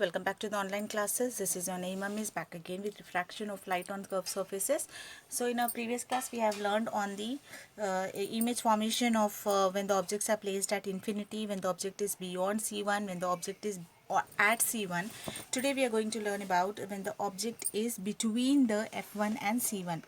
Welcome back to the online classes. This is your Naima Miss back again with refraction of light on curved surfaces. So in our previous class we have learned on the image formation of when the objects are placed at infinity, when the object is beyond C1, when the object is at C1. Today we are going to learn about when the object is between the F1 and C1.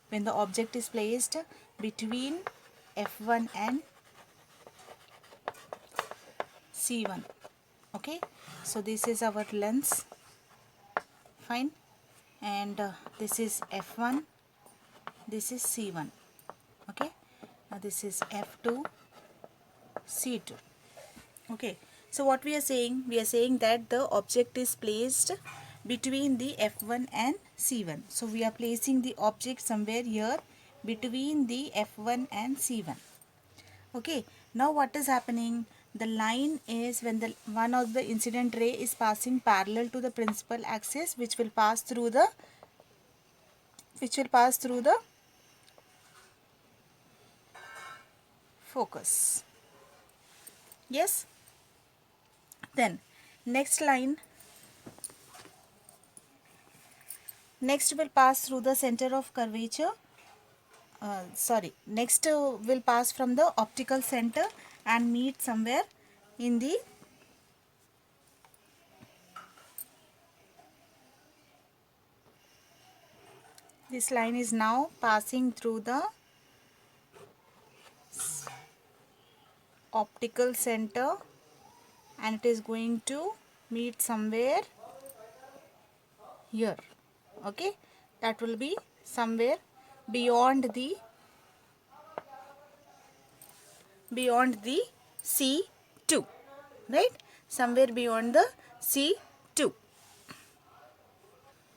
When the object is placed between F1 and C1. Okay, so this is our lens, fine, and this is F1, this is C1. Okay, now this is F2, C2. Okay, so what we are saying that the object is placed between the F1 and C1. So we are placing the object somewhere here between the F1 and C1. Okay, now what is happening? The line is when the one of the incident ray is passing parallel to the principal axis, which will pass through the focus. Yes, then next will pass through the center of curvature. Next will pass from the optical center and meet somewhere in the this line is now passing through the optical center and it is going to meet somewhere here. Okay, that will be somewhere beyond the C2, right? Somewhere beyond the C2.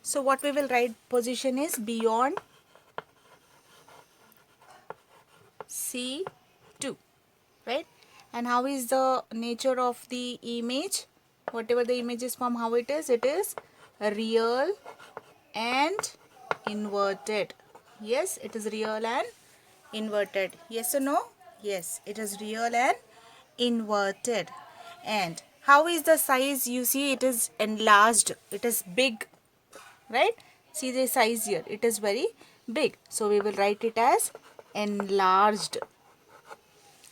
So what we will write position is beyond C2, right? And how is the nature of the image? Whatever the image is from, how it is real and inverted. Yes, it is real and inverted. Yes or no? Yes, it is real and inverted. And how is the size? You see, it is enlarged, it is big, right? See the size here, it is very big, so we will write it as enlarged.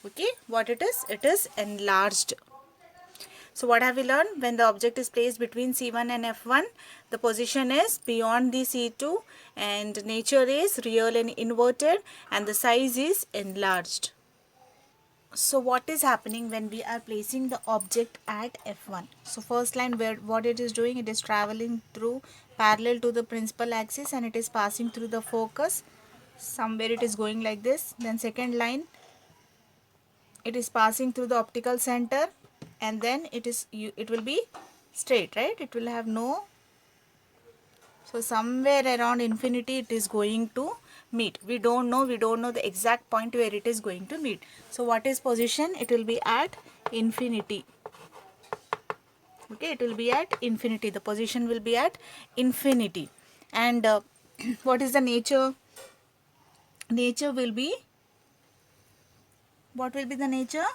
Okay, what it is enlarged. So what have we learned? When the object is placed between C1 and F1, the position is beyond the C2 and nature is real and inverted and the size is enlarged. So what is happening when we are placing the object at F1? So first line, where what it is doing, it is traveling through parallel to the principal axis and it is passing through the focus. Somewhere it is going like this. Then second line, it is passing through the optical center and then it will be straight, right? It will have no, so somewhere around infinity it is going to meet. We don't know the exact point where it is going to meet. So what is position? It will be at infinity. Okay, it will be at infinity. The position will be at infinity. And what is the nature? Nature will be, what will be the nature?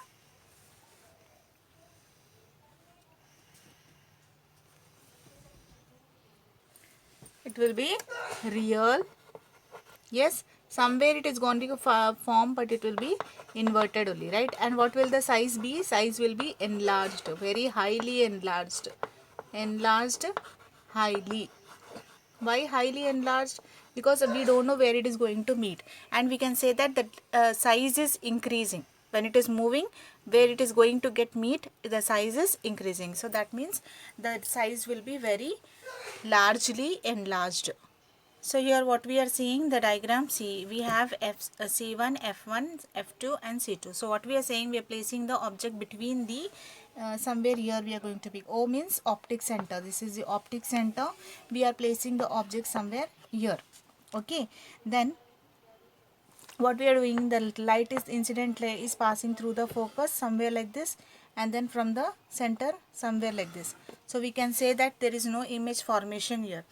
It will be real. Yes, somewhere it is going to form, but it will be inverted only, right? And what will the size be? Size will be enlarged, very highly enlarged. Enlarged highly. Why highly enlarged? Because we don't know where it is going to meet, and we can say that the size is increasing when it is moving. Where it is going to get meet, the size is increasing. So that means the size will be very largely enlarged. So here what we are seeing, the diagram, see we have C1, F1, F2 and C2. So what we are saying, we are placing the object between the somewhere here we are going to be, O means optic center. This is the optic center. We are placing the object somewhere here. Okay, then what we are doing, the light is incident ray is passing through the focus somewhere like this and then from the center somewhere like this. So we can say that there is no image formation here.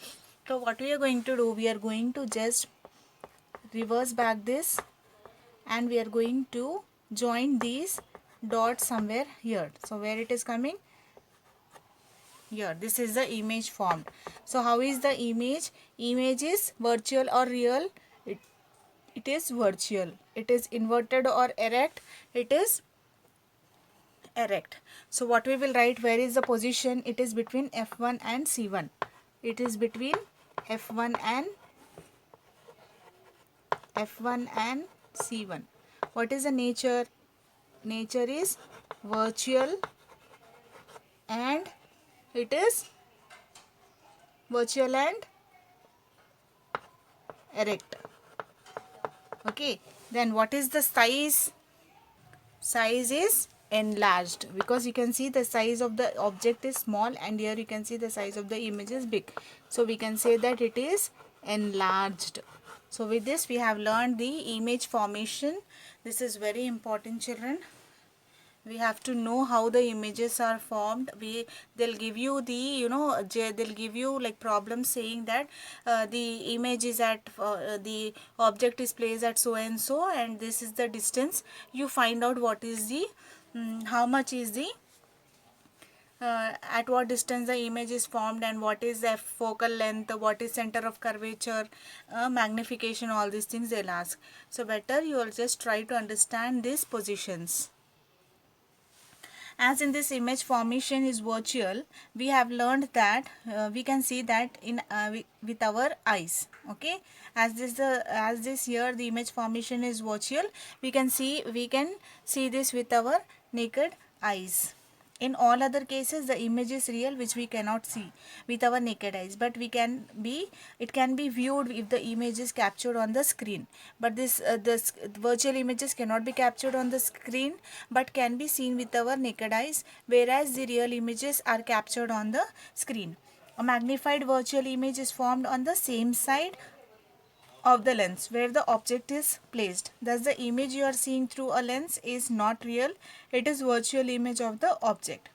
So what we are going to do, we are going to just reverse back this and we are going to join these dots somewhere here. So where it is coming? here. This is the image formed. So how is the image? Image is virtual or real? It is virtual. It is inverted or erect? It is erect. So what we will write, where is the position? It is between F1 and C1. It is between F1 and C1. What is the nature? Nature is virtual and it is virtual and erect. Okay, then what is the size? Size is enlarged, because you can see the size of the object is small and here you can see the size of the image is big. So we can say that it is enlarged. So with this we have learned the image formation. This is very important, children. We have to know how the images are formed. They'll give you the, they'll give you like problems saying that the image is at the object is placed at so and so, and this is the distance. You find out what is the how much is the at what distance the image is formed, and what is the focal length, what is center of curvature, magnification, all these things they'll ask. So better you will just try to understand these positions. As in this image formation is virtual, we have learned that we can see that in with our eyes. Okay, as this here the image formation is virtual, we can see this with our naked eyes. In all other cases the image is real, which we cannot see with our naked eyes, but it can be viewed if the image is captured on the screen. But this virtual images cannot be captured on the screen but can be seen with our naked eyes, whereas the real images are captured on the screen. A magnified virtual image is formed on the same side of the lens where the object is placed. Thus the image you are seeing through a lens is not real, it is virtual image of the object.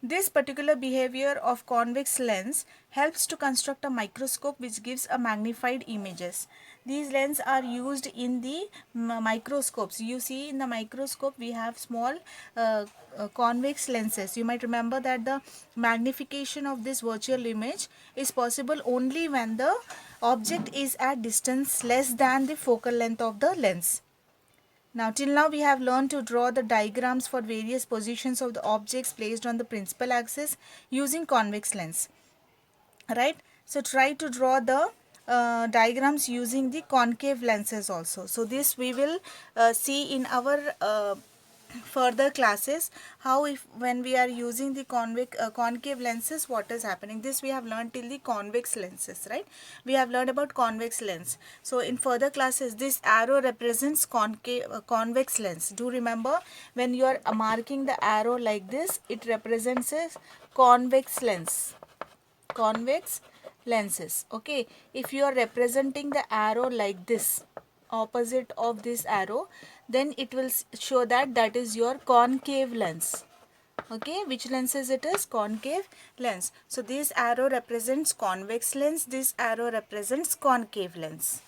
This particular behavior of convex lens helps to construct a microscope which gives a magnified images. These lenses are used in the microscopes. You see in the microscope we have small convex lenses. You might remember that the magnification of this virtual image is possible only when the object is at distance less than the focal length of the lens. Now till now we have learned to draw the diagrams for various positions of the objects placed on the principal axis using convex lens, right? So try to draw the diagrams using the concave lenses also. So this we will see in our further classes, how if when we are using the concave lenses what is happening. This we have learned till the convex lenses, right? We have learned about convex lens. So in further classes this arrow represents convex lens. Do remember, when you are marking the arrow like this, it represents a convex lens. Convex lenses. Okay, if you are representing the arrow like this, opposite of this arrow, then it will show that that is your concave lens. Okay, which lenses it is? Concave lens. So this arrow represents convex lens, this arrow represents concave lens.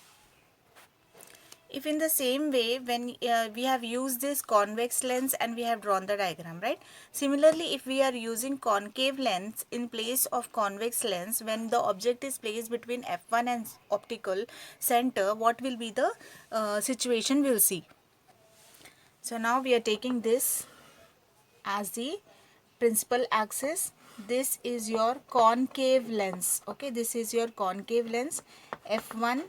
If in the same way, when we have used this convex lens and we have drawn the diagram, right? Similarly, if we are using concave lens in place of convex lens, when the object is placed between F1 and optical center, what will be the situation we'll see. So now we are taking this as the principal axis. This is your concave lens. Okay, this is your concave lens, F1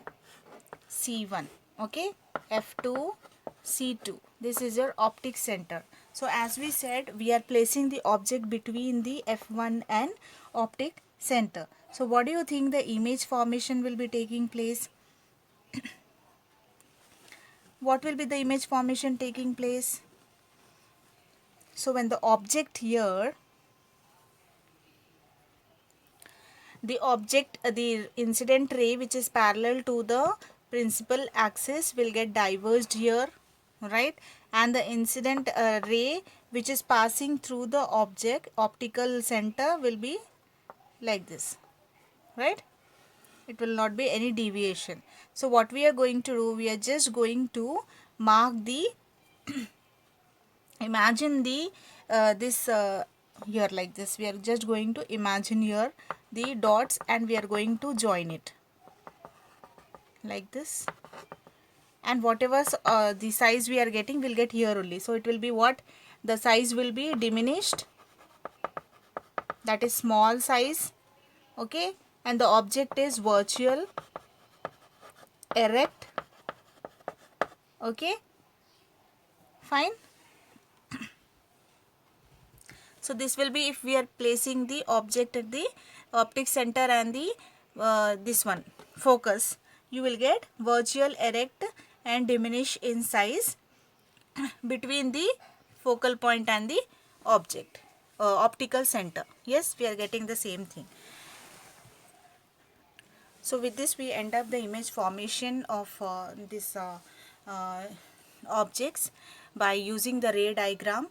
C1. Okay, F2 C2. This is your optic center. So as we said, we are placing the object between the F1 and optic center. So what do you think the image formation will be taking place? What will be the image formation taking place? So when the object here, the incident ray which is parallel to the principal axis will get diverged here, right? And the incident ray which is passing through the object optical center will be like this, right? It will not be any deviation. So what we are going to do, we are just going to mark the imagine the this here like this. We are just going to imagine here the dots and we are going to join it like this, and whatever the size we are getting will get here only. So it will be what? The size will be diminished, that is small size, okay, and the object is virtual, erect, okay, fine. So this will be if we are placing the object at the optic center and the this one focus, you will get virtual, erect and diminish in size between the focal point and the object, optical center. Yes, we are getting the same thing. So with this we end up the image formation of this uh, objects by using the ray diagram.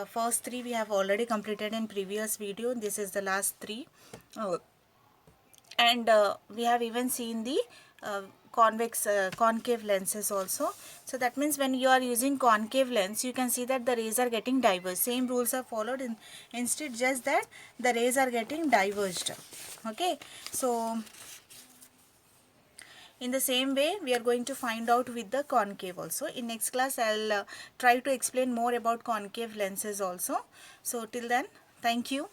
First three we have already completed in previous video. This is the last three. And we have even seen the concave lenses also. So that means when you are using concave lens, you can see that the rays are getting diverged. Same rules are followed, instead just that the rays are getting diverged. Okay, so in the same way we are going to find out with the concave also. In next class I'll try to explain more about concave lenses also. So till then, thank you.